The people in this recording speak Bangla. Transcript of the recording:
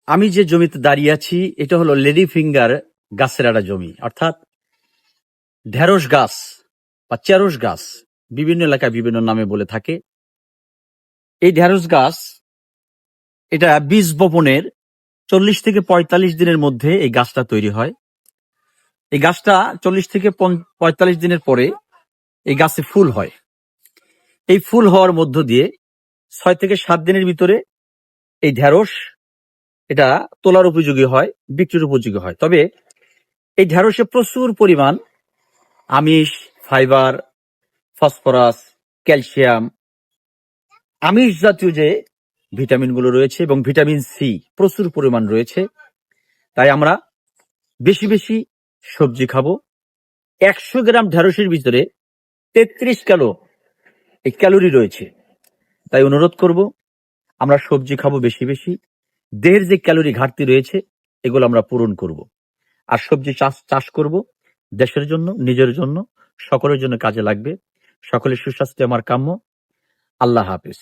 আমি যে জমিতে দাঁড়িয়ে আছি এটা হলো লেডি ফিঙ্গার গাছের একটা জমি, অর্থাৎ ঢেঁড়স গাছ বা চেরস গাছ বিভিন্ন এলাকায় বিভিন্ন নামে বলে থাকে। এই ঢেঁড়স গাছ এটা বীজ বপনের 40 থেকে 45 দিনের মধ্যে এই গাছটা তৈরি হয়। এই গাছটা 40 থেকে 45 দিনের পরে এই গাছে ফুল হয়। এই ফুল হওয়ার মধ্য দিয়ে 6 থেকে 7 দিনের ভিতরে এই ঢেঁড়স এটা তোলার উপযোগী হয়, বিক্রির উপযোগী হয়। তবে এই ঢেঁড়সে প্রচুর পরিমাণ আমিষ, ফাইবার, ফসফরাস, ক্যালসিয়াম, আমিষ জাতীয় যে ভিটামিনগুলো রয়েছে এবং ভিটামিন সি প্রচুর পরিমাণ রয়েছে। তাই আমরা বেশি বেশি সবজি খাবো। 100 গ্রাম ঢেঁড়সের ভিতরে 33 ক্যালোরি রয়েছে। তাই অনুরোধ করব, আমরা সবজি খাবো বেশি বেশি। দেহের যে ক্যালোরি ঘাটতি রয়েছে এগুলো আমরা পূরণ করব। আর সবজি চাষ করব দেশের জন্য, নিজের জন্য, সকলের জন্য কাজে লাগবে। সকলের সুস্বাস্থ্য আমার কাম্য। আল্লাহ হাফেজ।